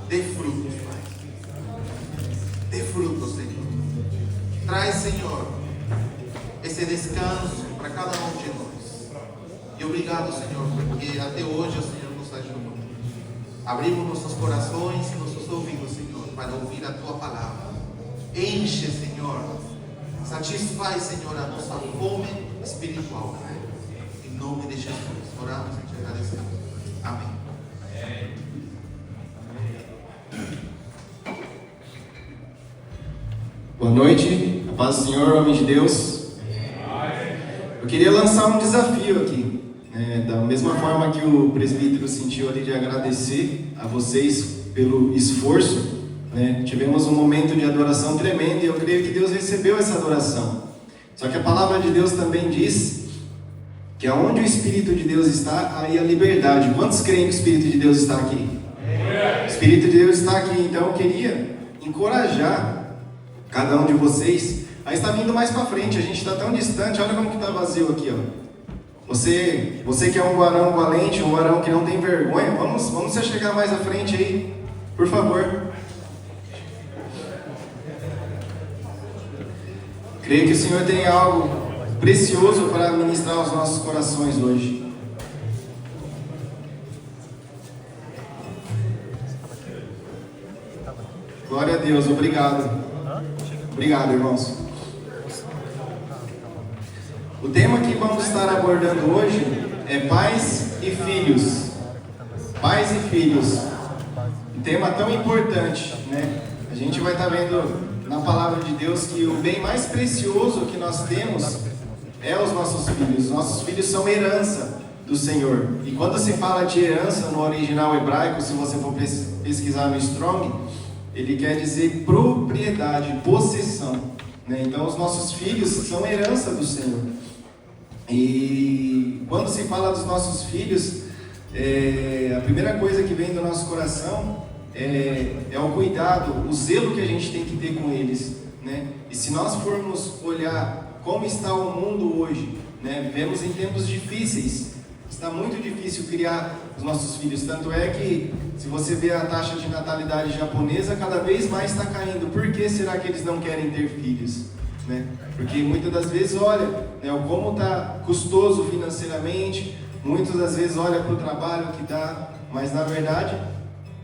Dê frutos, Pai. Dê frutos, Senhor. Traz, Senhor, esse descanso para cada um de nós. E obrigado, Senhor, porque até hoje o Senhor nos ajudou. Abrimos nossos corações e nossos ouvidos, Senhor, para ouvir a Tua palavra. Enche, Senhor. Satisfaz, Senhor, a nossa fome espiritual, Pai. Em nome de Jesus. Oramos e te agradecemos. Amém. Boa noite, a paz do Senhor, homem de Deus. Eu queria lançar um desafio aqui, da mesma forma que o presbítero sentiu ali de agradecer a vocês pelo esforço, tivemos um momento de adoração tremendo e eu creio que Deus recebeu essa adoração. Só que a palavra de Deus também diz que aonde o Espírito de Deus está, aí a liberdade. Quantos creem que o Espírito de Deus está aqui? O Espírito de Deus está aqui, então eu queria encorajar cada um de vocês a estar vindo mais para frente. A gente está tão distante, olha como que está vazio aqui, ó. Você que é um varão valente, um varão que não tem vergonha, vamos se chegar mais à frente aí, por favor. Creio que o Senhor tem algo precioso para ministrar aos nossos corações hoje. Glória a Deus, obrigado. Obrigado, irmãos. O tema que vamos estar abordando hoje é pais e filhos. Pais e filhos. Um tema tão importante, né? A gente vai estar vendo na palavra de Deus que o bem mais precioso que nós temos é os nossos filhos. Nossos filhos são herança do Senhor. E quando se fala de herança no original hebraico, se você for pesquisar no Strong, ele quer dizer propriedade, possessão, né? Então os nossos filhos são herança do Senhor. E quando se fala dos nossos filhos, a primeira coisa que vem do nosso coração é o cuidado, o zelo que a gente tem que ter com eles, né? E se nós formos olhar como está o mundo hoje, né? Vivemos em tempos difíceis. Está muito difícil criar os nossos filhos, tanto é que se você vê a taxa de natalidade japonesa, cada vez mais está caindo. Por que será que eles não querem ter filhos? Né? Porque muitas das vezes olha, como está custoso financeiramente, muitas das vezes olha para o trabalho que dá, mas na verdade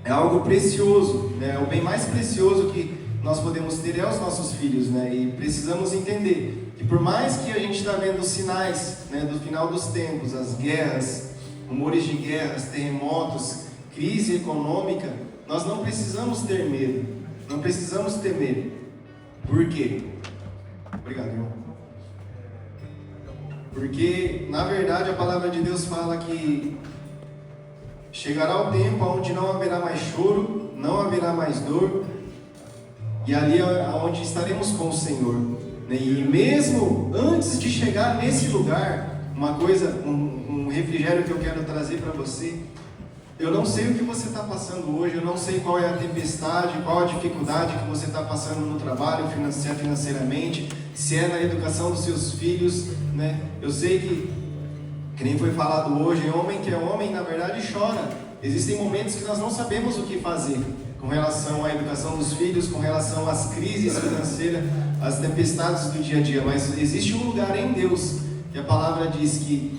é algo precioso, né? O bem mais precioso que nós podemos ter é os nossos filhos, né? E precisamos entender que por mais que a gente está vendo os sinais, né, do final dos tempos, as guerras, rumores de guerras, terremotos, crise econômica, nós não precisamos ter medo, não precisamos temer. Por quê? Obrigado, irmão. Porque, na verdade, a palavra de Deus fala que chegará o tempo onde não haverá mais choro, não haverá mais dor, e ali é onde estaremos com o Senhor. E mesmo antes de chegar nesse lugar, uma coisa, um refrigério que eu quero trazer para você, eu não sei o que você está passando hoje, eu não sei qual é a tempestade, qual a dificuldade que você está passando no trabalho, financeiramente, se é na educação dos seus filhos, né? Eu sei que nem foi falado hoje, homem que é homem, na verdade chora. Existem momentos que nós não sabemos o que fazer com relação à educação dos filhos, com relação às crises financeiras, às tempestades do dia a dia, mas existe um lugar em Deus, que a palavra diz que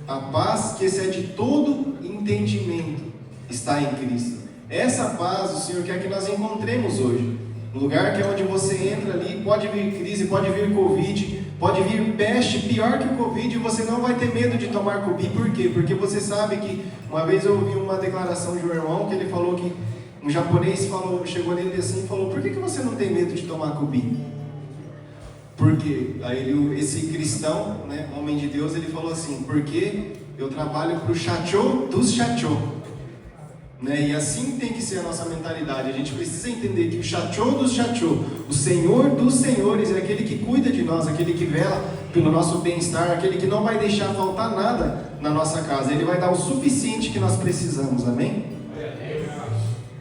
a paz que excede todo entendimento está em Cristo. Essa paz o Senhor quer que nós encontremos hoje. Um lugar que é onde você entra ali, pode vir crise, pode vir Covid, pode vir peste, pior que o Covid, e você não vai ter medo de tomar Cubi. Por quê? Porque você sabe que, uma vez eu ouvi uma declaração de um irmão, que ele falou que um japonês chegou nele assim e falou: por que você não tem medo de tomar Cubi? Porque aí esse cristão, né, homem de Deus, ele falou assim: porque eu trabalho para o Shachô dos Shachô, né? E assim tem que ser a nossa mentalidade. A gente precisa entender que o Shachô dos Shachô, o Senhor dos Senhores, é aquele que cuida de nós, aquele que vela pelo nosso bem-estar, aquele que não vai deixar faltar nada na nossa casa. Ele vai dar o suficiente que nós precisamos, amém?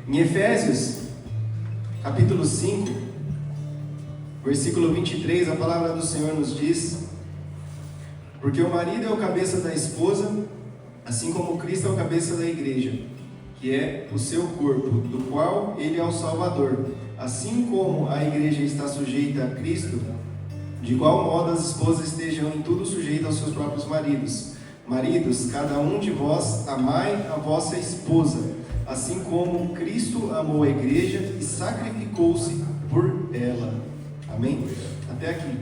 Em Efésios, capítulo 5, versículo 23, a palavra do Senhor nos diz: porque o marido é o cabeça da esposa, assim como Cristo é o cabeça da igreja, que é o seu corpo, do qual ele é o Salvador. Assim como a igreja está sujeita a Cristo, de igual modo as esposas estejam em tudo sujeitas aos seus próprios maridos. Maridos, cada um de vós amai a vossa esposa, assim como Cristo amou a igreja e sacrificou-se por ela. Amém? Até aqui.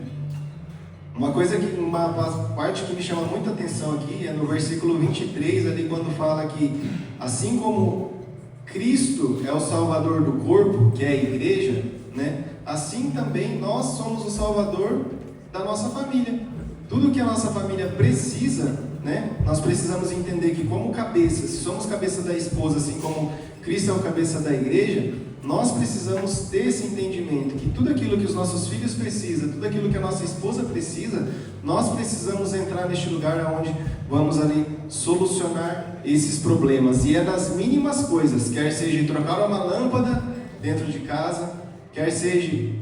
Uma parte que me chama muita atenção aqui é no versículo 23, ali quando fala que assim como Cristo é o Salvador do corpo, que é a igreja, né? Assim também nós somos o Salvador da nossa família. Tudo que a nossa família precisa, né? Nós precisamos entender que como cabeça, se somos cabeça da esposa, assim como Cristo é o cabeça da igreja, nós precisamos ter esse entendimento que tudo aquilo que os nossos filhos precisam, tudo aquilo que a nossa esposa precisa, nós precisamos entrar neste lugar onde vamos ali solucionar esses problemas. E é nas mínimas coisas, quer seja trocar uma lâmpada dentro de casa, quer seja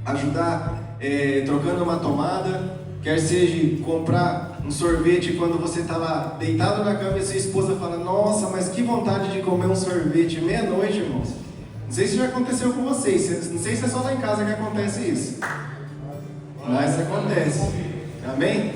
ajudar trocando uma tomada, quer seja comprar um sorvete quando você está lá deitado na cama e sua esposa fala: nossa, mas que vontade de comer um sorvete meia-noite, irmãos. Não sei se já aconteceu com vocês, não sei se é só lá em casa que acontece isso, mas acontece, amém?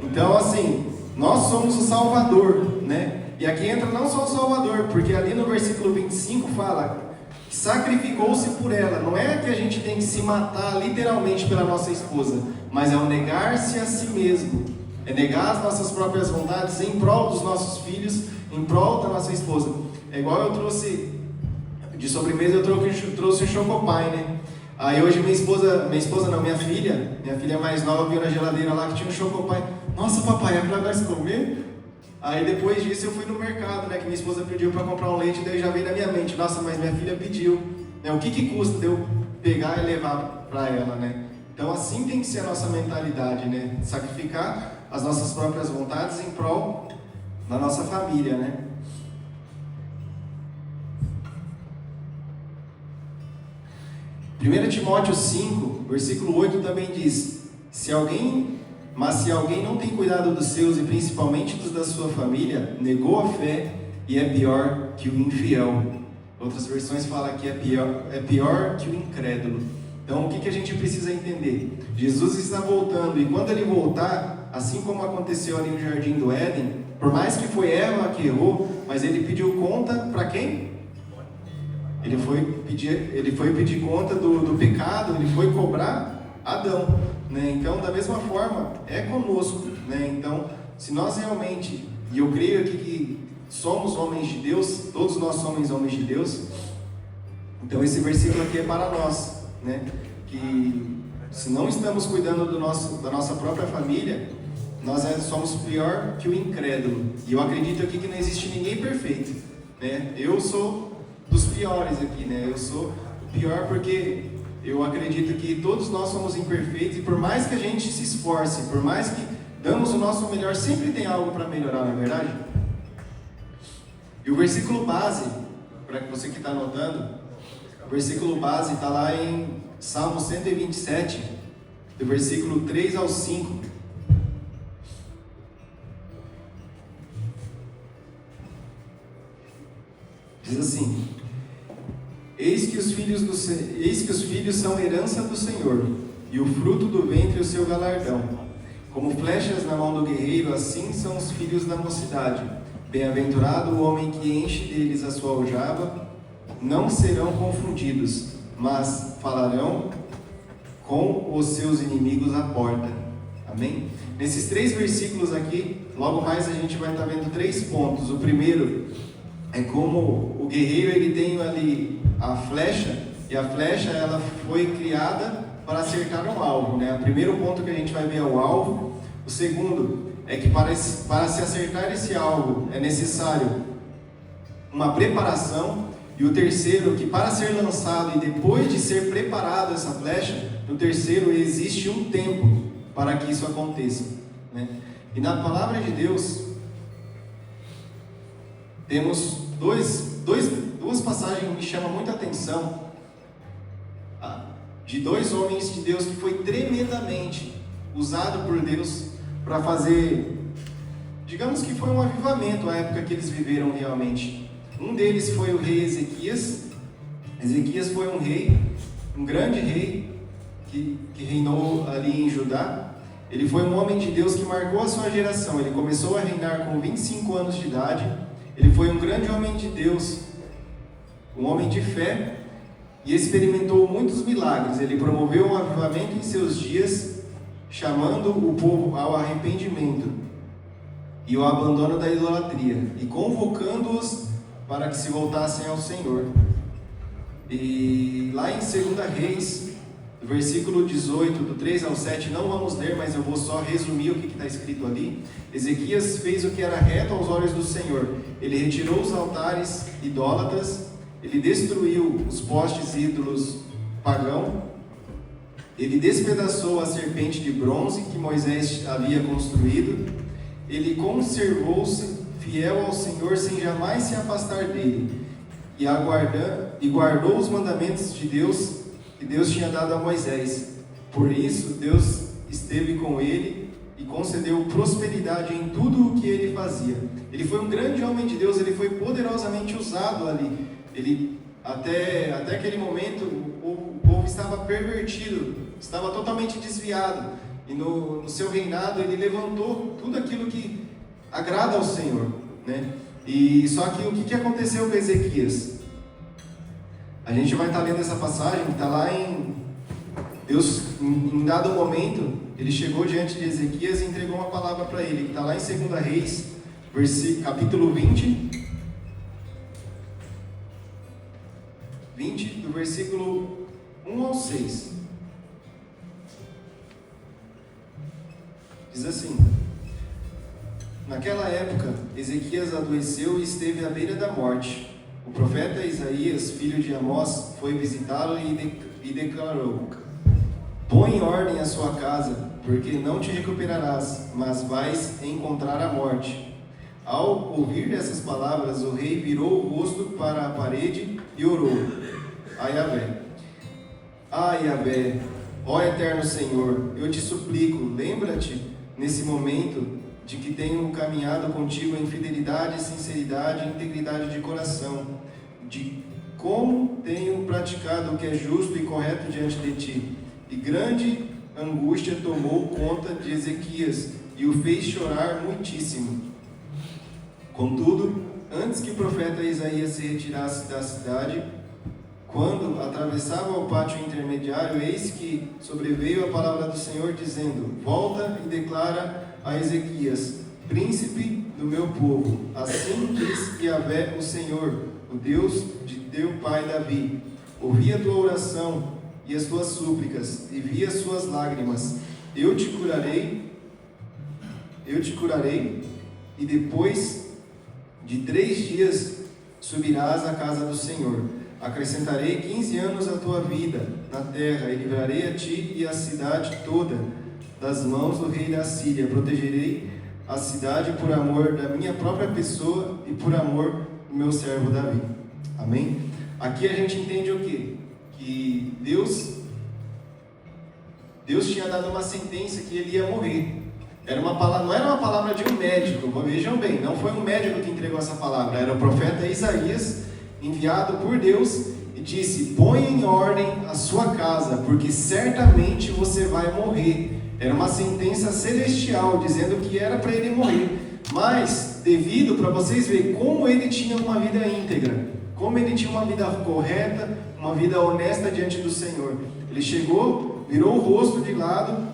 Então assim, nós somos o Salvador, né? E aqui entra não só o Salvador, porque ali no versículo 25 fala que sacrificou-se por ela. Não é que a gente tem que se matar literalmente pela nossa esposa, mas é o negar-se a si mesmo, é negar as nossas próprias vontades em prol dos nossos filhos, em prol da nossa esposa. É igual eu trouxe de sobremesa, eu trouxe o Chocopai, né? Aí hoje minha filha mais nova viu na geladeira lá que tinha um Chocopai. Nossa, papai, é pra nós comer? Aí depois disso eu fui no mercado, né? Que minha esposa pediu para comprar um leite, daí já veio na minha mente: nossa, mas minha filha pediu, né? O que custa de eu pegar e levar para ela, né? Então assim tem que ser a nossa mentalidade, né? Sacrificar as nossas próprias vontades em prol da nossa família, né? 1 Timóteo 5, versículo 8 também diz: Mas se alguém não tem cuidado dos seus e principalmente dos da sua família, negou a fé e é pior que o infiel. Outras versões falam que é pior que o incrédulo. Então o que a gente precisa entender? Jesus está voltando, e quando ele voltar, assim como aconteceu ali no Jardim do Éden, por mais que foi Eva que errou, mas ele pediu conta para quem? Ele foi pedir conta do pecado, ele foi cobrar Adão, né? Então, da mesma forma, é conosco, né? Então, se nós realmente, e eu creio aqui que somos homens de Deus, todos nós somos homens de Deus, então esse versículo aqui é para nós, né? Que se não estamos cuidando da nossa própria família, nós somos pior que o incrédulo. E eu acredito aqui que não existe ninguém perfeito, né? Eu sou dos piores aqui, né? Eu sou o pior porque eu acredito que todos nós somos imperfeitos, e por mais que a gente se esforce, por mais que damos o nosso melhor, sempre tem algo para melhorar, não é verdade? E o versículo base, para você que está anotando, o versículo base está lá em Salmo 127, do versículo 3 ao 5. Diz assim: Eis que os filhos são herança do Senhor, e o fruto do ventre o seu galardão. Como flechas na mão do guerreiro, assim são os filhos da mocidade. Bem-aventurado o homem que enche deles a sua aljava. Não serão confundidos, mas falarão com os seus inimigos à porta. Amém? Nesses 3 versículos aqui, logo mais a gente vai estar vendo 3 pontos. O primeiro é como o guerreiro, ele tem ali a flecha, e a flecha ela foi criada para acertar um alvo, né? O primeiro ponto que a gente vai ver é o alvo. O segundo é que para se acertar esse alvo é necessário uma preparação. E o terceiro, que para ser lançado e depois de ser preparado essa flecha, no terceiro existe um tempo para que isso aconteça, né? E na palavra de Deus temos duas passagens que me chamam muita atenção, de 2 homens de Deus que foi tremendamente usado por Deus para fazer, digamos que foi um avivamento a época que eles viveram realmente. Um deles foi o rei Ezequias. Ezequias foi um rei, um grande rei que reinou ali em Judá. Ele foi um homem de Deus que marcou a sua geração. Ele começou a reinar com 25 anos de idade. Ele foi um grande homem de Deus, um homem de fé, e experimentou muitos milagres. Ele promoveu um avivamento em seus dias, chamando o povo ao arrependimento e ao abandono da idolatria, e convocando-os para que se voltassem ao Senhor. E lá em 2 Reis, versículo 18, do 3 ao 7, não vamos ler, mas eu vou só resumir o que está escrito ali. Ezequias fez o que era reto aos olhos do Senhor. Ele retirou os altares idólatras, ele destruiu os postes ídolos pagãos, ele despedaçou a serpente de bronze que Moisés havia construído, ele conservou-se fiel ao Senhor sem jamais se afastar dele, e guardou os mandamentos de Deus que Deus tinha dado a Moisés. Por isso, Deus esteve com ele e concedeu prosperidade em tudo o que ele fazia. Ele foi um grande homem de Deus, ele foi poderosamente usado ali. Até aquele momento, o povo estava pervertido, estava totalmente desviado. E no seu reinado, ele levantou tudo aquilo que agrada ao Senhor, né? E só que o que aconteceu com Ezequias? A gente vai estar lendo essa passagem, que está lá em Deus, em dado momento, ele chegou diante de Ezequias e entregou uma palavra para ele, que está lá em 2 Reis, capítulo 20, do versículo 1 ao 6. Diz assim: Naquela época, Ezequias adoeceu e esteve à beira da morte. O profeta Isaías, filho de Amós, foi visitá-lo e declarou: Põe em ordem a sua casa, porque não te recuperarás, mas vais encontrar a morte. Ao ouvir essas palavras, o rei virou o rosto para a parede e orou a Yahvé: Yahvé, ó eterno Senhor, eu te suplico, lembra-te nesse momento de que tenho caminhado contigo em fidelidade, sinceridade e integridade de coração, de como tenho praticado o que é justo e correto diante de ti. E grande angústia tomou conta de Ezequias e o fez chorar muitíssimo. Contudo, antes que o profeta Isaías se retirasse da cidade, quando atravessava o pátio intermediário, eis que sobreveio a palavra do Senhor, dizendo: Volta e declara a Ezequias, príncipe do meu povo, assim diz Yahvé o Senhor, o Deus de teu pai Davi: ouvi a tua oração e as tuas súplicas, e vi as suas lágrimas. Eu te curarei, e depois de 3 dias subirás à casa do Senhor. Acrescentarei 15 anos à tua vida na terra, e livrarei a ti e a cidade toda das mãos do rei da Síria. Protegerei a cidade por amor da minha própria pessoa e por amor do meu servo Davi. Amém? Aqui a gente entende o quê? Que Deus tinha dado uma sentença que ele ia morrer. Não era uma palavra de um médico, vejam bem, não foi um médico que entregou essa palavra, era o profeta Isaías, enviado por Deus, e disse: põe em ordem a sua casa, porque certamente você vai morrer. Era uma sentença celestial, dizendo que era para ele morrer. Mas, para vocês verem como ele tinha uma vida íntegra, como ele tinha uma vida correta, uma vida honesta diante do Senhor. Ele chegou, virou o rosto de lado,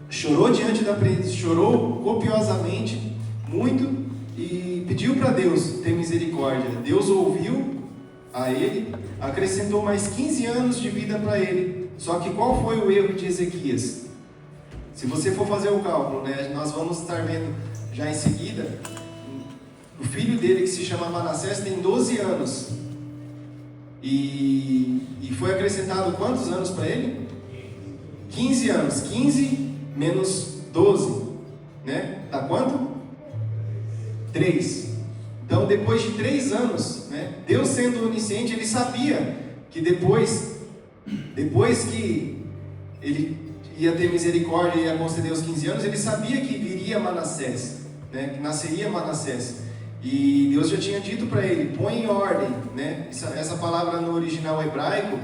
chorou diante da presença, chorou copiosamente, muito, e pediu para Deus ter misericórdia. Deus ouviu a ele, acrescentou mais 15 anos de vida para ele. Só que qual foi o erro de Ezequias? Se você for fazer o cálculo, né, nós vamos estar vendo já em seguida, o filho dele, que se chama Manassés, tem 12 anos. E foi acrescentado quantos anos para ele? 15 anos. 15 menos 12, né? Dá quanto? 3. Então, depois de 3 anos, né, Deus sendo onisciente, ele sabia que depois que ele ia ter misericórdia e ia conceder os 15 anos, ele sabia que viria Manassés, né, que nasceria Manassés. E Deus já tinha dito para ele, põe em ordem, né? Essa palavra no original hebraico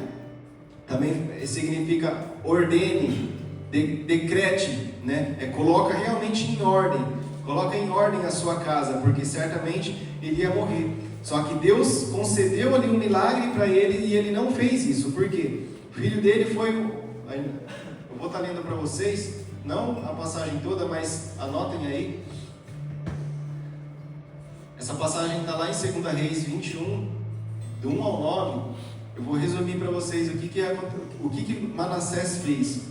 também significa ordene, decrete, né? Coloca realmente em ordem, coloca em ordem a sua casa, porque certamente ele ia morrer. Só que Deus concedeu ali um milagre para ele e ele não fez isso. Por quê? O filho dele foi, eu vou estar lendo para vocês, não a passagem toda, mas anotem aí. Essa passagem está lá em 2 Reis 21, do 1 ao 9. Eu vou resumir para vocês o que Manassés fez.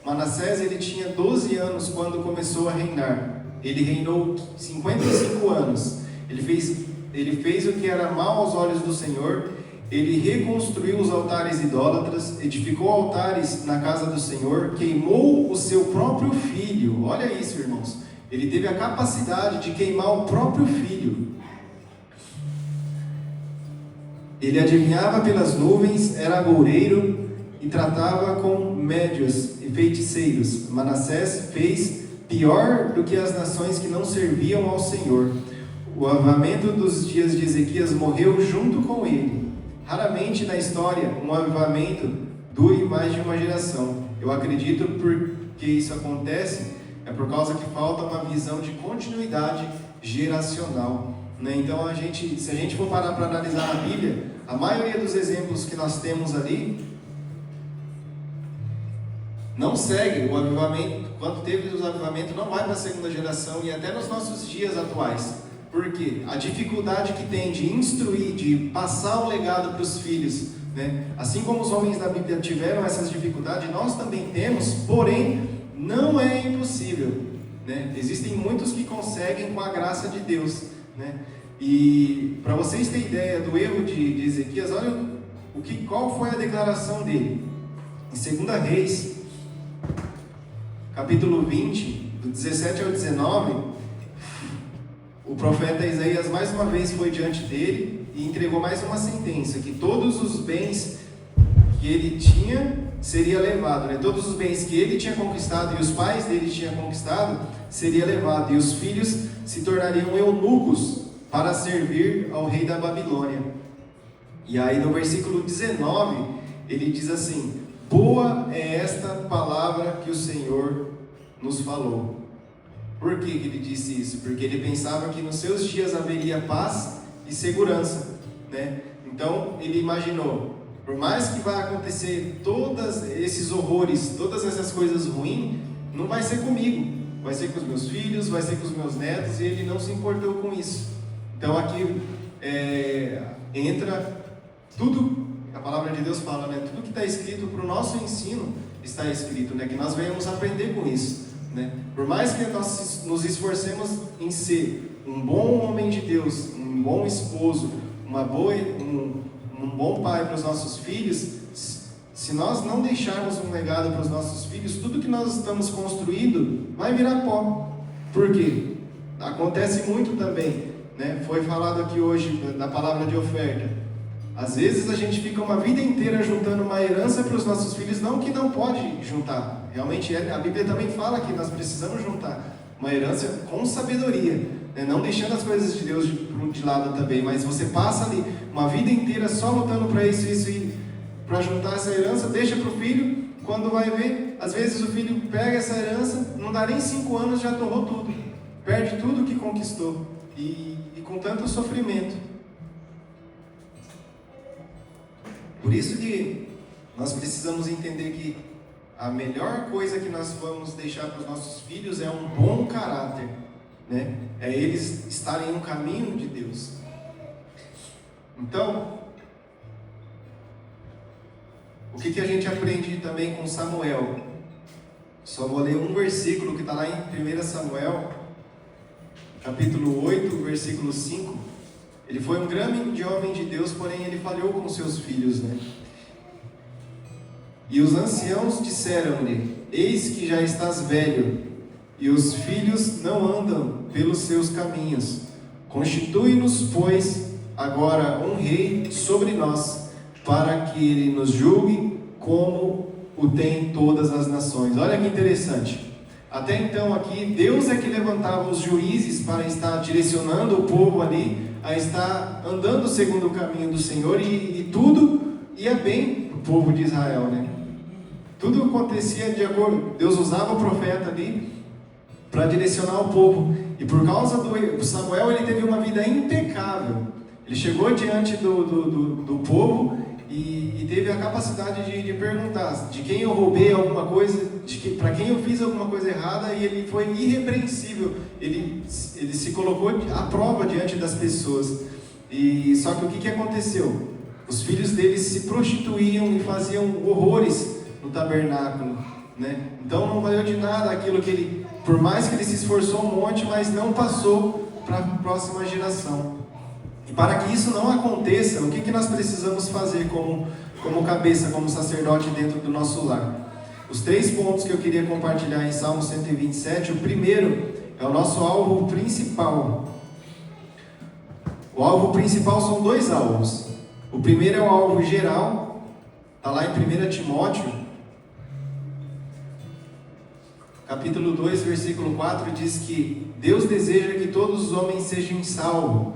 Manassés, ele tinha 12 anos quando começou a reinar. Ele reinou 55 anos. Ele fez o que era mal aos olhos do Senhor. Ele reconstruiu os altares idólatras, edificou altares na casa do Senhor, queimou o seu próprio filho. Olha isso, irmãos. Ele teve a capacidade de queimar o próprio filho. Ele adivinhava pelas nuvens, era agoureiro e tratava com médios e feiticeiros. Manassés fez pior do que as nações que não serviam ao Senhor. O avivamento dos dias de Ezequias morreu junto com ele. Raramente na história um avivamento dure mais de uma geração. Eu acredito porque isso acontece é por causa que falta uma visão de continuidade geracional, né? Então se a gente for parar para analisar na Bíblia, a maioria dos exemplos que nós temos ali não segue o avivamento. Quando teve os avivamentos, não vai para a segunda geração e até nos nossos dias atuais. Por quê? A dificuldade que tem de instruir, de passar o legado para os filhos, né? Assim como os homens da Bíblia tiveram essas dificuldades, nós também temos, porém, não é impossível, né? Existem muitos que conseguem com a graça de Deus, né? E para vocês terem ideia do erro de Ezequias, olha qual foi a declaração dele. Em 2 Reis, capítulo 20, do 17 ao 19, o profeta Isaías mais uma vez foi diante dele e entregou mais uma sentença, que todos os bens que ele tinha seria levado, né? Todos os bens que ele tinha conquistado e os pais dele tinham conquistado seria levado, e os filhos se tornariam eunucos para servir ao rei da Babilônia. E aí no versículo 19 ele diz assim: boa é esta palavra que o Senhor nos falou. Por que ele disse isso? Porque ele pensava que nos seus dias haveria paz e segurança, né? Então ele imaginou, por mais que vá acontecer todos esses horrores, todas essas coisas ruins, não vai ser comigo, vai ser com os meus filhos, vai ser com os meus netos, e ele não se importou com isso. Então aqui entra tudo, a palavra de Deus fala, né? Tudo que está escrito para o nosso ensino está escrito, né? Que nós venhamos aprender com isso, né? Por mais que nós nos esforcemos em ser um bom homem de Deus, um bom esposo, um bom pai para os nossos filhos, se nós não deixarmos um legado para os nossos filhos, tudo que nós estamos construindo vai virar pó. Por quê? Acontece muito também, né? Foi falado aqui hoje na palavra de oferta. Às vezes a gente fica uma vida inteira juntando uma herança para os nossos filhos, não que não pode juntar. Realmente a Bíblia também fala que nós precisamos juntar uma herança com sabedoria, né? Não deixando as coisas de Deus de lado também, mas você passa ali uma vida inteira só lutando para isso e para juntar essa herança, deixa para o filho, quando vai ver, às vezes o filho pega essa herança, não dá nem 5 anos, já torrou tudo, perde tudo que conquistou, e com tanto sofrimento. Por isso que nós precisamos entender que a melhor coisa que nós vamos deixar para os nossos filhos é um bom caráter, né? É eles estarem no caminho de Deus. Então, o que a gente aprende também com Samuel? Só vou ler um versículo que está lá em 1 Samuel, capítulo 8, versículo 5. Ele foi um grande homem de Deus, porém ele falhou com seus filhos, né? E os anciãos disseram-lhe: eis que já estás velho, e os filhos não andam pelos seus caminhos. Constitui-nos, pois, agora um rei sobre nós, para que ele nos julgue como o tem todas as nações. Olha que interessante. Até então aqui, Deus é que levantava os juízes para estar direcionando o povo ali, a estar andando segundo o caminho do Senhor, e tudo ia bem para o povo de Israel, né? Tudo acontecia de acordo, Deus usava o profeta ali para direcionar o povo, e por causa do Samuel, ele teve uma vida impecável. Ele chegou diante do povo e teve a capacidade de perguntar de quem eu roubei alguma coisa, para quem eu fiz alguma coisa errada, e ele foi irrepreensível. Ele se colocou à prova diante das pessoas. E só que o que aconteceu? Os filhos dele se prostituíam e faziam horrores no tabernáculo, né? Então não valeu de nada aquilo que ele, por mais que ele se esforçou um monte, mas não passou para a próxima geração. E para que isso não aconteça, o que nós precisamos fazer como cabeça, como sacerdote dentro do nosso lar? Os 3 pontos que eu queria compartilhar em Salmo 127, o primeiro é o nosso alvo principal. O alvo principal são 2 alvos. O primeiro é o alvo geral, está lá em 1 Timóteo, capítulo 2, versículo 4, diz que Deus deseja que todos os homens sejam salvos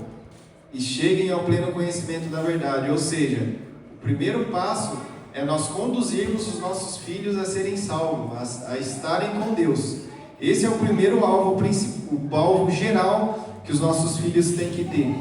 e cheguem ao pleno conhecimento da verdade. Ou seja, o primeiro passo é nós conduzirmos os nossos filhos a serem salvos, a estarem com Deus. Esse é o primeiro alvo, o alvo geral que os nossos filhos têm que ter.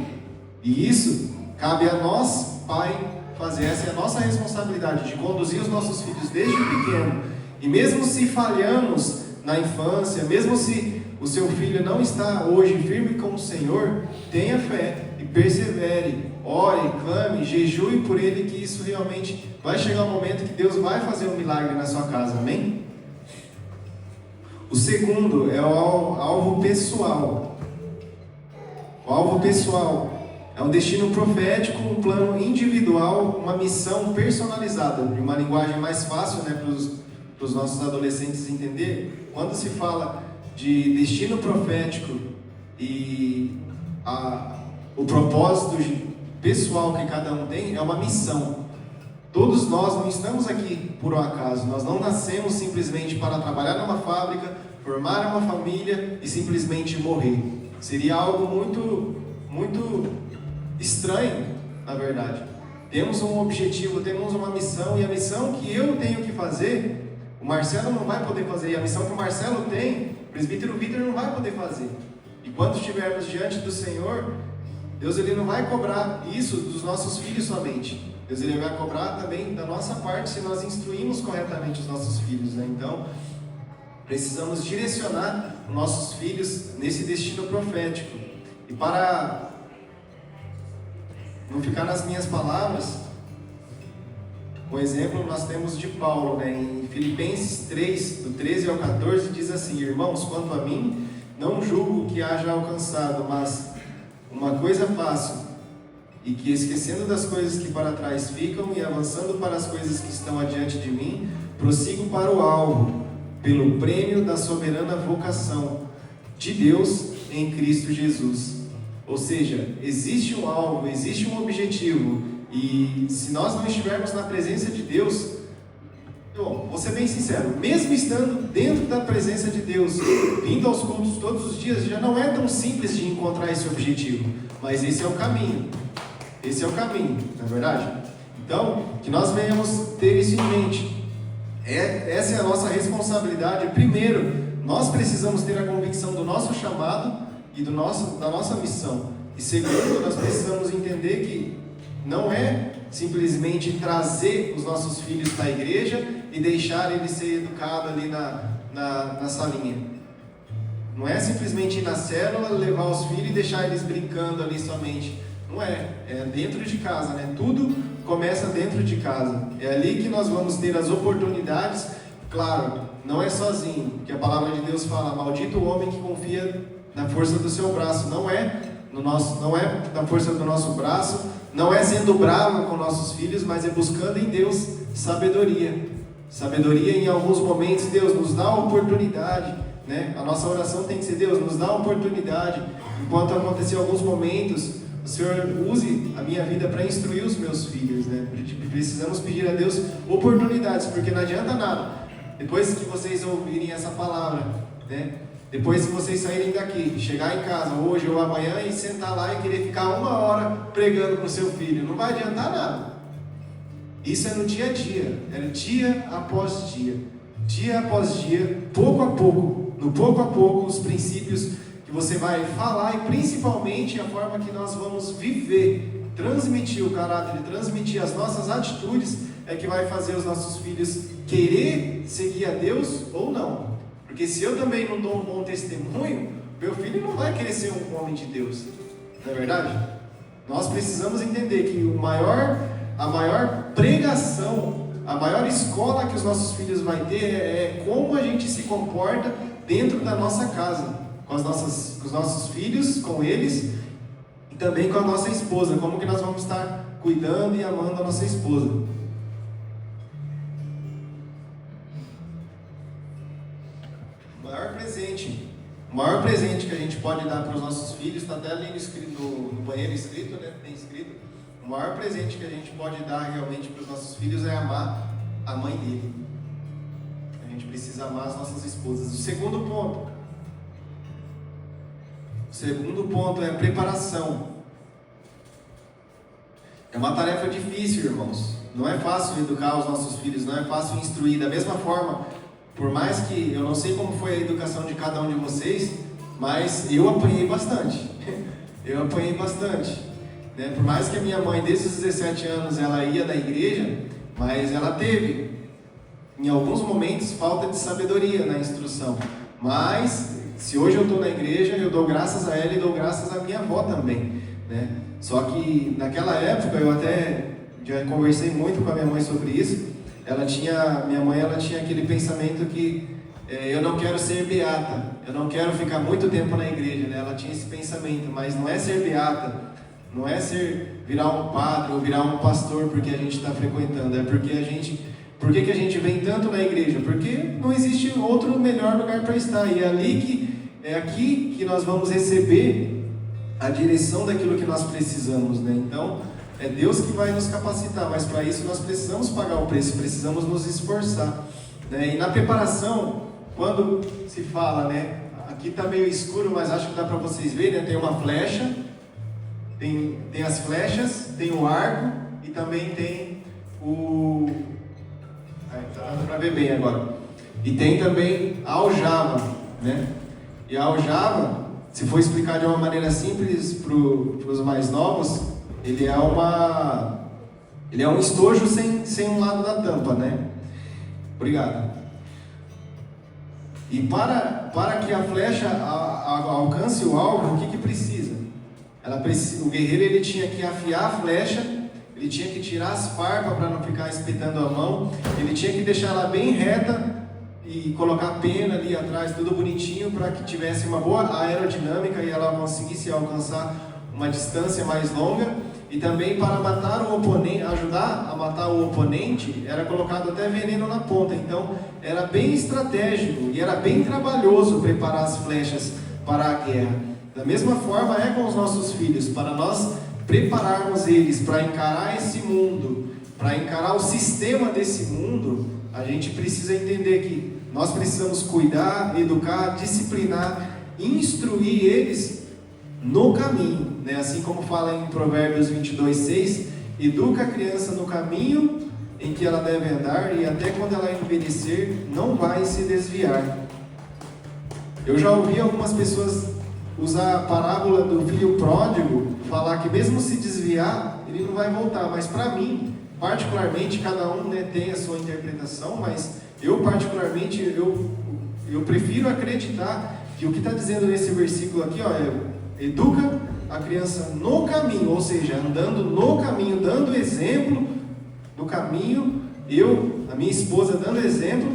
E isso cabe a nós, pai, fazer. Essa é a nossa responsabilidade, de conduzir os nossos filhos desde pequeno. E mesmo se falhamos na infância, mesmo se o seu filho não está hoje firme com o Senhor, tenha fé e persevere, ore, clame, jejue por ele, que isso realmente vai chegar um momento que Deus vai fazer um milagre na sua casa, amém? O segundo é o alvo pessoal. O alvo pessoal é um destino profético, um plano individual, uma missão personalizada, de uma linguagem mais fácil, né, para os nossos adolescentes entender. Quando se fala de destino profético e o propósito pessoal que cada um tem, é uma missão. Todos nós não estamos aqui por um acaso. Nós não nascemos simplesmente para trabalhar numa fábrica, formar uma família e simplesmente morrer. Seria algo muito, muito estranho, na verdade. Temos um objetivo, temos uma missão, e a missão que eu tenho que fazer, o Marcelo não vai poder fazer, e a missão que o Marcelo tem, o presbítero Vitor não vai poder fazer. E quando estivermos diante do Senhor, Deus ele não vai cobrar isso dos nossos filhos somente. Deus ele vai cobrar também da nossa parte, se nós instruímos corretamente os nossos filhos, né? Então, precisamos direcionar os nossos filhos nesse destino profético. E para não ficar nas minhas palavras, um exemplo nós temos de Paulo, né? Em Filipenses 3, do 13 ao 14, diz assim: irmãos, quanto a mim, não julgo que haja alcançado, mas uma coisa faço, e que esquecendo das coisas que para trás ficam e avançando para as coisas que estão adiante de mim, prossigo para o alvo, pelo prêmio da soberana vocação de Deus em Cristo Jesus. Ou seja, existe um alvo, existe um objetivo, e se nós não estivermos na presença de Deus, vou ser bem sincero, mesmo estando dentro da presença de Deus, vindo aos cultos todos os dias, já não é tão simples de encontrar esse objetivo, mas esse é o caminho. Esse é o caminho, não é verdade? Então, que nós venhamos ter isso em mente. Essa é a nossa responsabilidade. Primeiro, nós precisamos ter a convicção do nosso chamado e da nossa missão. E segundo, nós precisamos entender que não é simplesmente trazer os nossos filhos para a igreja e deixar eles ser educados ali na salinha. Não é simplesmente ir na célula, levar os filhos e deixar eles brincando ali somente. Não é dentro de casa, né? Tudo começa dentro de casa. É ali que nós vamos ter as oportunidades. Claro, não é sozinho, porque a palavra de Deus fala: maldito o homem que confia na força do seu braço. Não é na força do nosso braço, não é sendo bravo com nossos filhos, mas é buscando em Deus sabedoria. Sabedoria em alguns momentos. Deus nos dá a oportunidade, né? A nossa oração tem que ser: Deus nos dá a oportunidade. Enquanto acontecer alguns momentos, o Senhor use a minha vida para instruir os meus filhos, né? Precisamos pedir a Deus oportunidades, porque não adianta nada. Depois que vocês ouvirem essa palavra, né? Depois, se vocês saírem daqui, chegar em casa hoje ou amanhã e sentar lá e querer ficar 1 hora pregando para o seu filho, não vai adiantar nada. Isso é no dia a dia, é dia após dia após dia, pouco a pouco, os princípios que você vai falar e principalmente a forma que nós vamos viver, transmitir o caráter, transmitir as nossas atitudes, é que vai fazer os nossos filhos querer seguir a Deus ou não. Porque se eu também não dou um bom testemunho, meu filho não vai querer ser um homem de Deus, não é verdade? Nós precisamos entender que a maior pregação, a maior escola que os nossos filhos vão ter é como a gente se comporta dentro da nossa casa, com os nossos filhos, com eles e também com a nossa esposa, como que nós vamos estar cuidando e amando a nossa esposa. O maior presente que a gente pode dar para os nossos filhos, está até ali no banheiro escrito, né? Tem escrito. O maior presente que a gente pode dar realmente para os nossos filhos é amar a mãe dele. A gente precisa amar as nossas esposas. O segundo ponto é a preparação. É uma tarefa difícil, irmãos. Não é fácil educar os nossos filhos, não é fácil instruir. Da mesma forma, por mais que eu não sei como foi a educação de cada um de vocês, mas eu apanhei bastante. Né? Por mais que a minha mãe, desde os 17 anos, ela ia da igreja, mas ela teve, em alguns momentos, falta de sabedoria na instrução. Mas, se hoje eu estou na igreja, eu dou graças a ela e dou graças à minha avó também, né? Só que, naquela época, eu até já conversei muito com a minha mãe sobre isso. Minha mãe tinha aquele pensamento que eu não quero ser beata, eu não quero ficar muito tempo na igreja, né? Ela tinha esse pensamento, mas não é ser beata, não é virar um padre ou virar um pastor porque a gente está frequentando, é porque por que a gente vem tanto na igreja? Porque não existe outro melhor lugar para estar, e é aqui que nós vamos receber a direção daquilo que nós precisamos, né? Então, é Deus que vai nos capacitar, mas para isso nós precisamos pagar o preço, precisamos nos esforçar, né? E na preparação, quando se fala, né? Aqui está meio escuro, mas acho que dá para vocês verem, né? Tem uma flecha, tem as flechas, tem o arco e também tem o... Está dando para ver bem agora. E tem também a aljava, né? E a aljava, se for explicar de uma maneira simples para os mais novos, ele é um estojo sem um lado da tampa, né? Obrigado. E para que a flecha alcance o alvo, o que precisa? O guerreiro ele tinha que afiar a flecha, ele tinha que tirar as farpas para não ficar espetando a mão, ele tinha que deixar ela bem reta e colocar pena ali atrás, tudo bonitinho, para que tivesse uma boa aerodinâmica e ela conseguisse alcançar uma distância mais longa. E também para matar o oponente, ajudar a matar o oponente, era colocado até veneno na ponta. Então era bem estratégico e era bem trabalhoso preparar as flechas para a guerra. Da mesma forma é com os nossos filhos, para nós prepararmos eles para encarar esse mundo, para encarar o sistema desse mundo, a gente precisa entender que nós precisamos cuidar, educar, disciplinar, instruir eles no caminho, né? Assim como fala em Provérbios 22:6, educa a criança no caminho em que ela deve andar e até quando ela envelhecer não vai se desviar. Eu já ouvi algumas pessoas usar a parábola do filho pródigo, falar que mesmo se desviar, ele não vai voltar, mas para mim, particularmente, cada um, né, tem a sua interpretação, mas eu particularmente, eu prefiro acreditar que o que está dizendo nesse versículo aqui, educa a criança no caminho, ou seja, andando no caminho, dando exemplo no caminho, a minha esposa dando exemplo,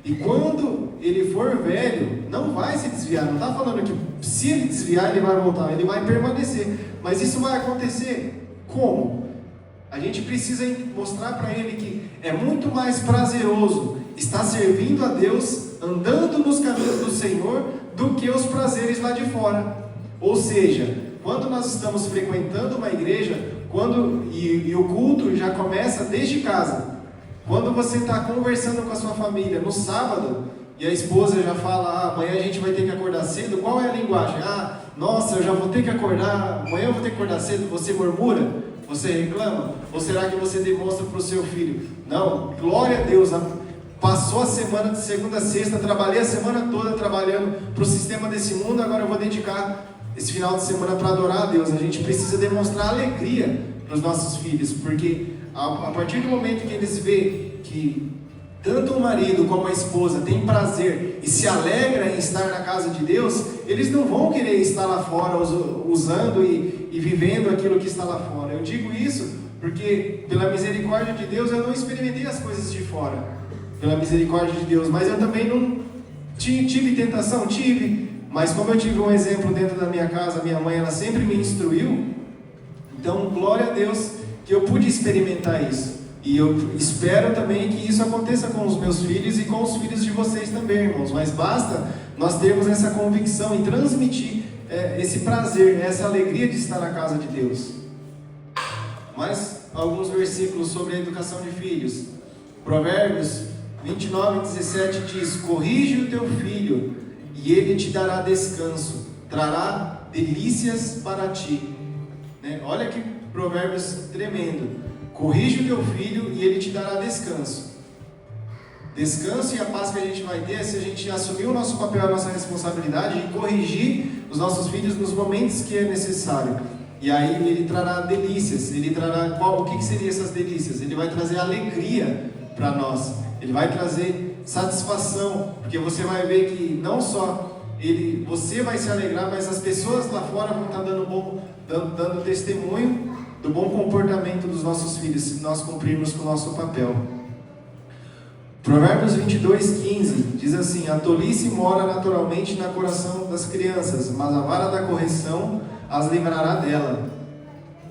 e quando ele for velho, não vai se desviar. Não está falando que se ele desviar, ele vai voltar, ele vai permanecer. Mas isso vai acontecer como? A gente precisa mostrar para ele que é muito mais prazeroso estar servindo a Deus, andando nos caminhos do Senhor, do que os prazeres lá de fora. Ou seja, quando nós estamos frequentando uma igreja, e o culto já começa desde casa. Quando você está conversando com a sua família no sábado, e a esposa já fala, amanhã a gente vai ter que acordar cedo, qual é a linguagem? Nossa, eu já vou ter que acordar, amanhã eu vou ter que acordar cedo, você murmura? Você reclama? Ou será que você demonstra para o seu filho? Não, glória a Deus, passou a semana de segunda a sexta, trabalhei a semana toda trabalhando para o sistema desse mundo, agora eu vou dedicar esse final de semana para adorar a Deus. A gente precisa demonstrar alegria para os nossos filhos, porque a partir do momento que eles veem que tanto o marido como a esposa tem prazer e se alegra em estar na casa de Deus, eles não vão querer estar lá fora usando e vivendo aquilo que está lá fora. Eu digo isso porque pela misericórdia de Deus eu não experimentei as coisas de fora, pela misericórdia de Deus, mas eu também não tive tentação, mas como eu tive um exemplo dentro da minha casa, minha mãe, ela sempre me instruiu, então glória a Deus que eu pude experimentar isso. E eu espero também que isso aconteça com os meus filhos e com os filhos de vocês também, irmãos. Mas basta nós termos essa convicção e transmitir esse prazer, essa alegria de estar na casa de Deus. Mais alguns versículos sobre a educação de filhos. Provérbios 29:17 diz: corrige o teu filho e ele te dará descanso, trará delícias para ti. Olha que provérbios tremendo. Corrige o teu filho e ele te dará descanso. Descanso e a paz que a gente vai ter é se a gente assumir o nosso papel, a nossa responsabilidade de corrigir os nossos filhos nos momentos que é necessário. E aí ele trará delícias. Ele trará o que seriam essas delícias? Ele vai trazer alegria para nós. Ele vai trazer satisfação, porque você vai ver que não só você vai se alegrar, mas as pessoas lá fora vão estar dando testemunho do bom comportamento dos nossos filhos, se nós cumprirmos com o nosso papel. Provérbios 22:15 diz assim: a tolice mora naturalmente no coração das crianças, mas a vara da correção as livrará dela.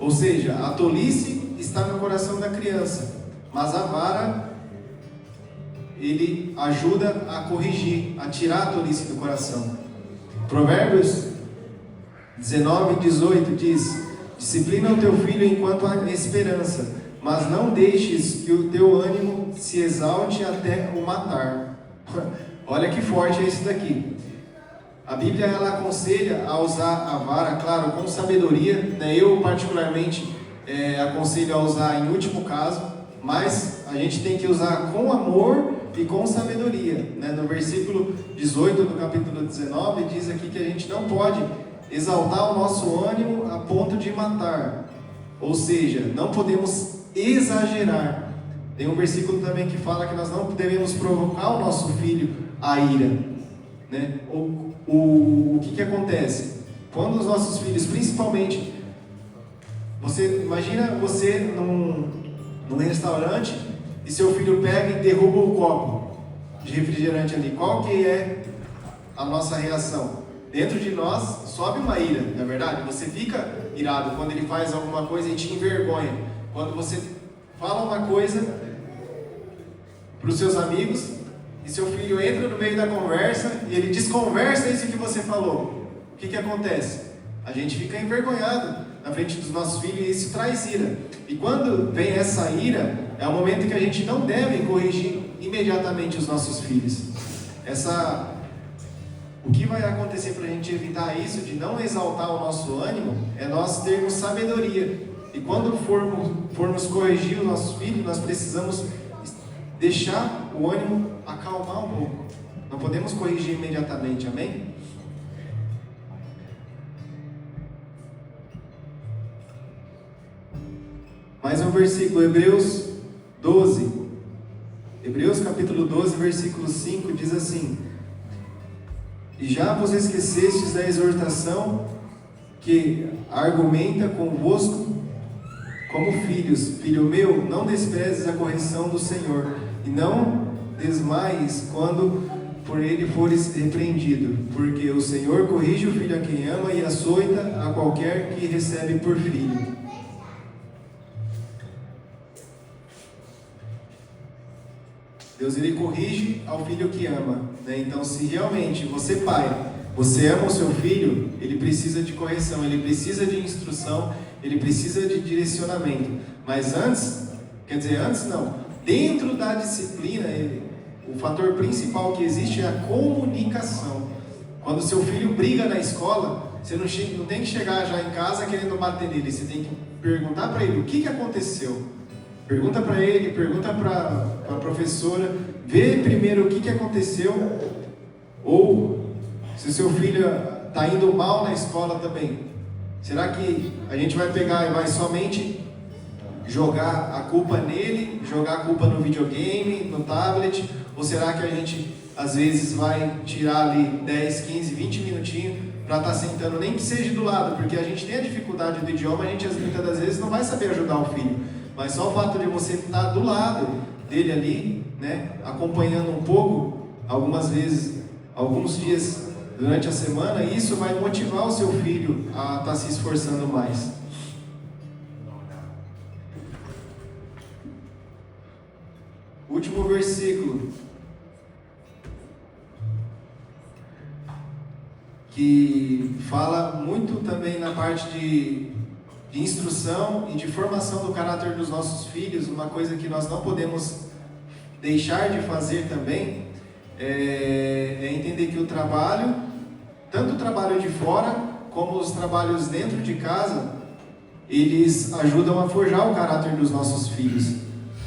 Ou seja, a tolice está no coração da criança, mas a vara, ele ajuda a corrigir, a tirar a tolice do coração. Provérbios 19:18 diz: disciplina o teu filho enquanto há esperança, mas não deixes que o teu ânimo se exalte até o matar. Olha que forte é isso daqui. A Bíblia ela aconselha a usar a vara, claro, com sabedoria, Eu particularmente aconselho a usar em último caso, mas a gente tem que usar com amor e com sabedoria. No versículo 18 do capítulo 19 diz aqui que a gente não pode exaltar o nosso ânimo a ponto de matar, ou seja, não podemos exagerar. Tem um versículo também que fala que nós não devemos provocar o nosso filho a ira, O que acontece? Quando os nossos filhos, principalmente, imagina você num restaurante e seu filho pega e derruba o copo de refrigerante ali, qual que é a nossa reação? Dentro de nós sobe uma ira, não é verdade? Você fica irado quando ele faz alguma coisa e te envergonha. Quando você fala uma coisa para os seus amigos e seu filho entra no meio da conversa e ele desconversa isso que você falou. O que acontece? A gente fica envergonhado na frente dos nossos filhos e isso traz ira. E quando vem essa ira, é o momento que a gente não deve corrigir imediatamente os nossos filhos. O que vai acontecer para a gente evitar isso, de não exaltar o nosso ânimo, é nós termos sabedoria. E quando formos corrigir os nossos filhos, nós precisamos deixar o ânimo acalmar um pouco. Não podemos corrigir imediatamente, amém? Mais um versículo, Hebreus 12. Hebreus capítulo 12, versículo 5 diz assim: e já vos esquecestes da exortação que argumenta convosco como filhos. Filho meu, não desprezes a correção do Senhor, e não desmaies quando por ele fores repreendido, porque o Senhor corrige o filho a quem ama e açoita a qualquer que recebe por filho. Deus ele corrige ao filho que ama, Então, se realmente você, pai, você ama o seu filho, ele precisa de correção, ele precisa de instrução, ele precisa de direcionamento. Mas antes não, dentro da disciplina, o fator principal que existe é a comunicação. Quando seu filho briga na escola, você não tem que chegar já em casa querendo bater nele, você tem que perguntar para ele o que aconteceu. Pergunta para ele, pergunta para a professora, vê primeiro o que aconteceu, ou se o seu filho está indo mal na escola também. Será que a gente vai pegar e vai somente jogar a culpa nele, jogar a culpa no videogame, no tablet, ou será que a gente às vezes vai tirar ali 10, 15, 20 minutinhos para estar sentando, nem que seja do lado, porque a gente tem a dificuldade do idioma, a gente muitas das vezes não vai saber ajudar o filho, mas só o fato de você estar do lado dele ali, né, acompanhando um pouco, algumas vezes, alguns dias durante a semana, isso vai motivar o seu filho a estar se esforçando mais. Último versículo, que fala muito também na parte de instrução e de formação do caráter dos nossos filhos. Uma coisa que nós não podemos deixar de fazer também é entender que o trabalho, tanto o trabalho de fora como os trabalhos dentro de casa, eles ajudam a forjar o caráter dos nossos filhos.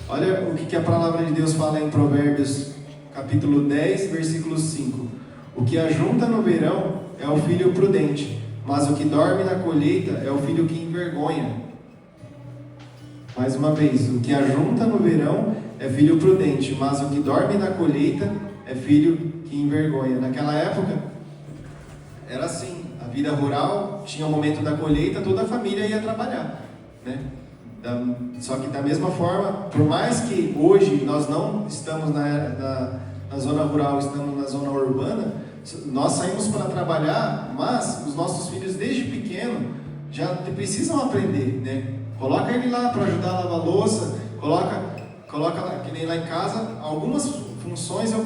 Olha o que a palavra de Deus fala em Provérbios capítulo 10, versículo 5. O que ajunta no verão é o filho prudente, mas o que dorme na colheita é o filho que envergonha. Mais uma vez, o que ajunta no verão é filho prudente, mas o que dorme na colheita é filho que envergonha. Naquela época, era assim, a vida rural, tinha o momento da colheita, toda a família ia trabalhar, né? Só que da mesma forma, por mais que hoje nós não estamos na zona rural, estamos na zona urbana, nós saímos para trabalhar, mas os nossos filhos desde pequeno já precisam aprender, né? Coloca ele lá para ajudar a lavar louça, coloca lá, que nem lá em casa, algumas funções eu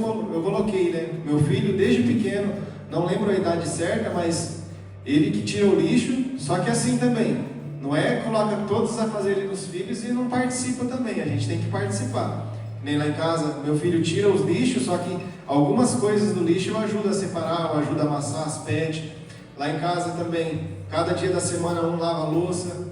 coloquei, né? Meu filho desde pequeno, não lembro a idade certa, mas ele que tira o lixo, só que assim também. Não é coloca todos a fazerem nos filhos e não participa também, a gente tem que participar. Nem lá em casa, meu filho tira os lixos, só que algumas coisas do lixo eu ajudo a separar, eu ajudo a amassar as pets. Lá em casa também, cada dia da semana um lava a louça.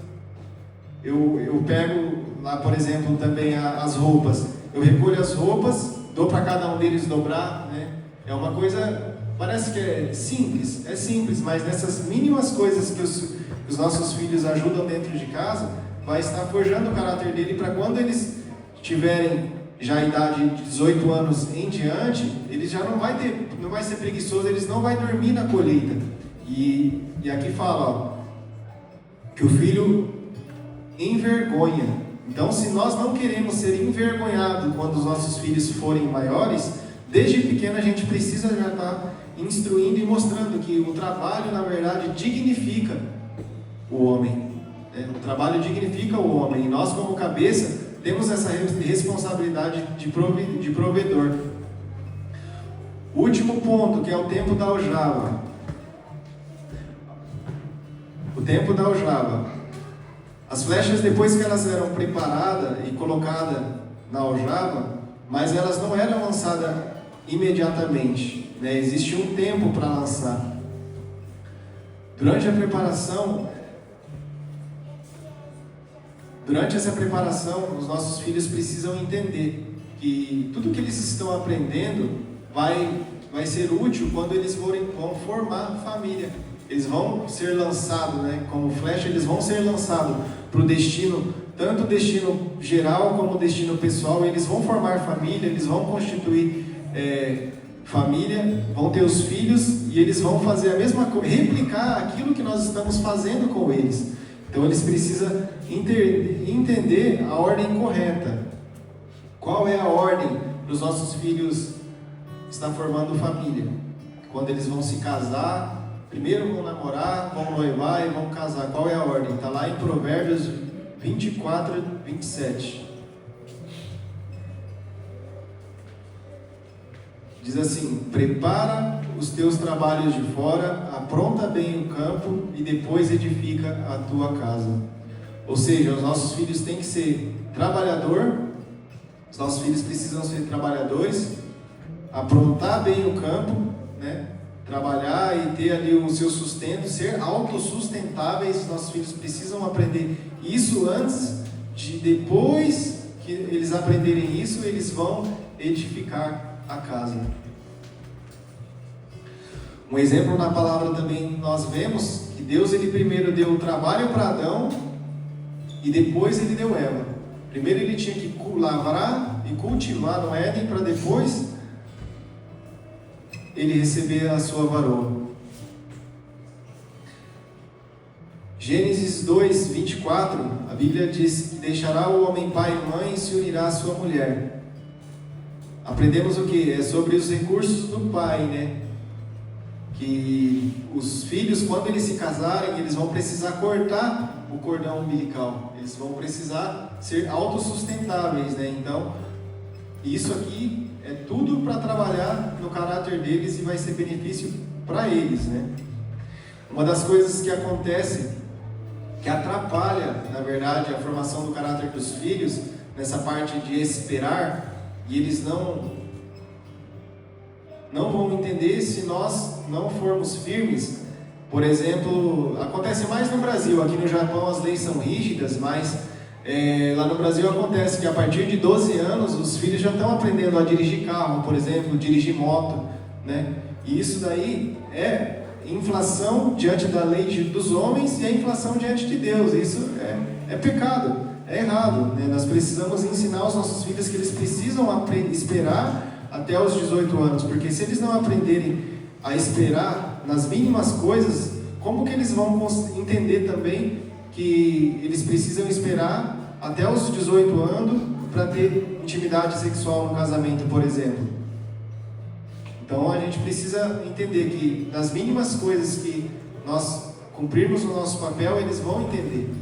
Eu pego lá, por exemplo, também as roupas. Eu recolho as roupas, dou para cada um deles dobrar, né? É uma coisa, parece que é simples, mas nessas mínimas coisas que os nossos filhos ajudam dentro de casa, vai estar forjando o caráter dele para quando eles tiverem já a idade de 18 anos em diante, eles já não vai ser preguiçoso, eles não vai dormir na colheita. E aqui fala, ó, que o filho envergonha. Então, se nós não queremos ser envergonhados quando os nossos filhos forem maiores, desde pequeno a gente precisa já estar instruindo e mostrando que o trabalho, na verdade, dignifica o homem. O trabalho dignifica o homem. E nós, como cabeça, temos essa responsabilidade de provedor. O último ponto, que é o tempo da aljava. O tempo da aljava. As flechas, depois que elas eram preparadas e colocadas na aljava, mas elas não eram lançadas imediatamente, né? Existe um tempo para lançar. Durante essa preparação, os nossos filhos precisam entender que tudo que eles estão aprendendo vai ser útil quando eles vão formar família. Eles vão ser lançados, né? Como flecha, eles vão ser lançados para o destino, tanto o destino geral como o destino pessoal. Eles vão formar família, eles vão constituir família, vão ter os filhos e eles vão fazer a mesma coisa, replicar aquilo que nós estamos fazendo com eles. Então eles precisam entender a ordem correta. Qual é a ordem para os nossos filhos estar formando família? Quando eles vão se casar, primeiro vão namorar, vão noivar e vão casar. Qual é a ordem? Está lá em Provérbios 24, 27. Diz assim: prepara os teus trabalhos de fora, apronta bem o campo e depois edifica a tua casa. Ou seja, os nossos filhos têm que ser trabalhador, os nossos filhos precisam ser trabalhadores, aprontar bem o campo, né? Trabalhar e ter ali o seu sustento, ser autossustentáveis. Nossos filhos precisam aprender isso antes de, depois que eles aprenderem isso, eles vão edificar a casa. Um exemplo na palavra também nós vemos que Deus, ele primeiro deu o trabalho para Adão e depois ele deu Eva. Primeiro ele tinha que lavrar e cultivar no Éden para depois ele receber a sua varoa. Gênesis 2, 24, a Bíblia diz que deixará o homem pai e mãe e se unirá à sua mulher. Aprendemos o que? É sobre os recursos do pai, né? Que os filhos, quando eles se casarem, eles vão precisar cortar o cordão umbilical. Eles vão precisar ser autossustentáveis, né? Então, isso aqui é tudo para trabalhar no caráter deles e vai ser benefício para eles, né? Uma das coisas que acontece, que atrapalha, na verdade, a formação do caráter dos filhos, nessa parte de esperar, e eles não vão entender se nós não formos firmes. Por exemplo, acontece mais no Brasil. Aqui no Japão as leis são rígidas, mas lá no Brasil acontece que a partir de 12 anos os filhos já estão aprendendo a dirigir carro, por exemplo, dirigir moto, né? E isso daí é inflação diante da lei dos homens e a inflação diante de Deus. Isso é pecado, é errado, né? Nós precisamos ensinar os nossos filhos que eles precisam esperar até os 18 anos, porque se eles não aprenderem a esperar nas mínimas coisas, como que eles vão entender também que eles precisam esperar até os 18 anos para ter intimidade sexual no casamento, por exemplo? Então a gente precisa entender que nas mínimas coisas que nós cumprirmos o nosso papel, eles vão entender.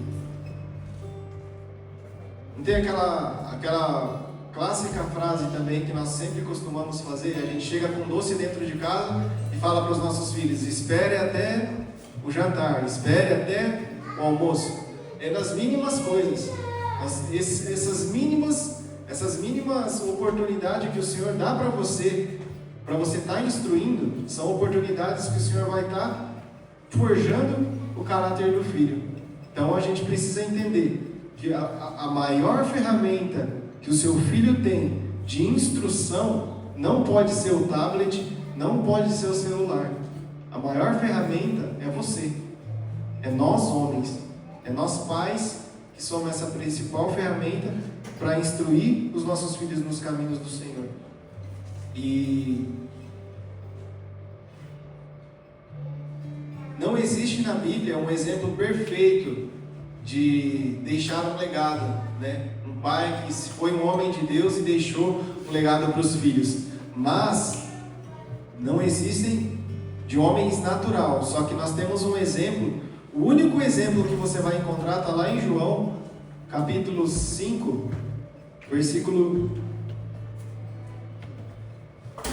Não tem aquela clássica frase também que nós sempre costumamos fazer? A gente chega com doce dentro de casa e fala para os nossos filhos: espere até o jantar, espere até o almoço. É nas mínimas coisas, essas mínimas oportunidades que o Senhor dá para você estar instruindo, são oportunidades que o Senhor vai estar forjando o caráter do filho. Então a gente precisa entender que a maior ferramenta que o seu filho tem de instrução não pode ser o tablet, não pode ser o celular. A maior ferramenta é você, é nós homens, é nós pais que somos essa principal ferramenta para instruir os nossos filhos nos caminhos do Senhor. E não existe na Bíblia um exemplo perfeito de deixar um legado, né? Um pai que foi um homem de Deus e deixou um legado para os filhos. Mas não existem de homens natural, só que nós temos um exemplo. O único exemplo que você vai encontrar está lá em João, capítulo 5, versículo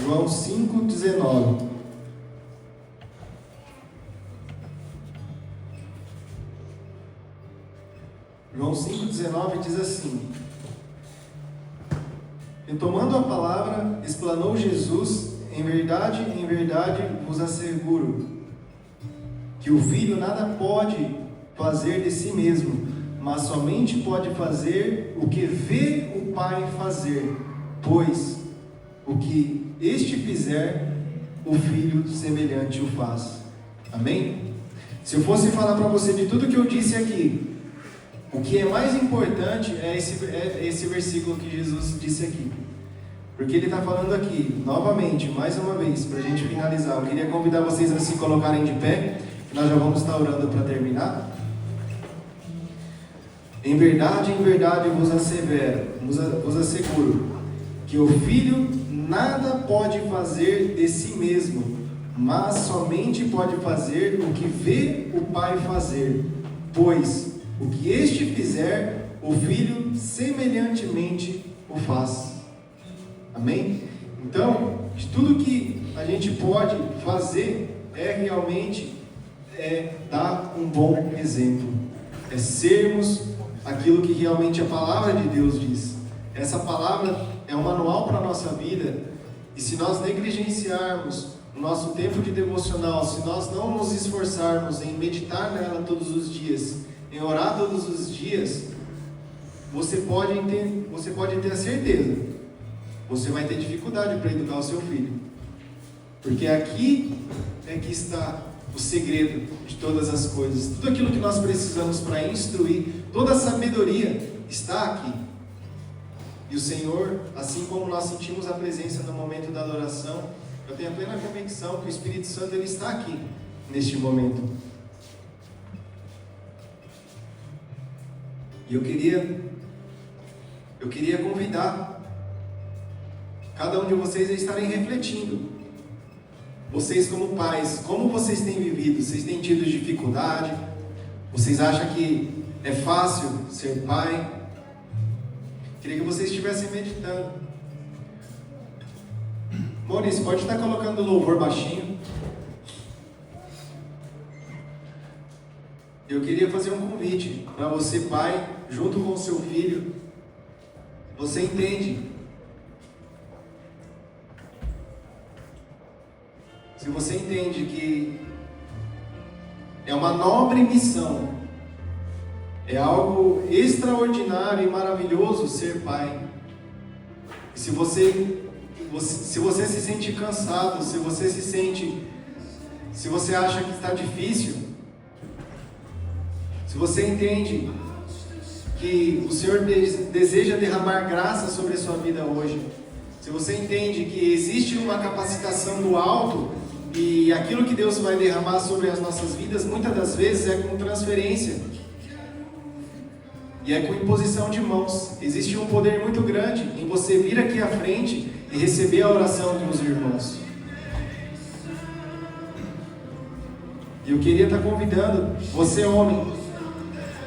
João 5,19. João 5,19 diz assim: e tomando a palavra, explanou Jesus: em verdade vos asseguro, que o Filho nada pode fazer de si mesmo, mas somente pode fazer o que vê o Pai fazer, pois o que este fizer, o Filho semelhante o faz. Amém? Se eu fosse falar para você de tudo que eu disse aqui, o que é mais importante é esse versículo que Jesus disse aqui. Porque ele está falando aqui, novamente, mais uma vez, para a gente finalizar. Eu queria convidar vocês a se colocarem de pé, que nós já vamos estar orando para terminar. Em verdade vos asseguro, que o Filho nada pode fazer de si mesmo, mas somente pode fazer o que vê o Pai fazer, pois o que este fizer, o Filho semelhantemente o faz. Amém? Então, de tudo que a gente pode fazer realmente dar um bom exemplo, é sermos aquilo que realmente a palavra de Deus diz. Essa palavra é um manual para a nossa vida, E se nós negligenciarmos o nosso tempo de devocional, se nós não nos esforçarmos em meditar nela todos os dias, em orar todos os dias, você pode ter a certeza, você vai ter dificuldade para educar o seu filho. Porque aqui é que está o segredo de todas as coisas. Tudo aquilo que nós precisamos para instruir, toda a sabedoria está aqui. E o Senhor, assim como nós sentimos a presença no momento da adoração, eu tenho a plena convicção que o Espírito Santo ele está aqui, neste momento. E eu queria convidar cada um de vocês a estarem refletindo. Vocês como pais, como vocês têm vivido? Vocês têm tido dificuldade? Vocês acham que é fácil ser pai? Queria que vocês estivessem meditando. Maurício, pode estar colocando o louvor baixinho. Eu queria fazer um convite para você, pai, junto com o seu filho. Você entende? Se você entende que é uma nobre missão, é algo extraordinário e maravilhoso ser pai. E se você se sente cansado, se você acha que está difícil, se você entende que o Senhor deseja derramar graça sobre a sua vida hoje, se você entende que existe uma capacitação do alto e aquilo que Deus vai derramar sobre as nossas vidas, muitas das vezes é com transferência e é com imposição de mãos. Existe um poder muito grande em você vir aqui à frente e receber a oração dos irmãos. E eu queria estar convidando você, homem,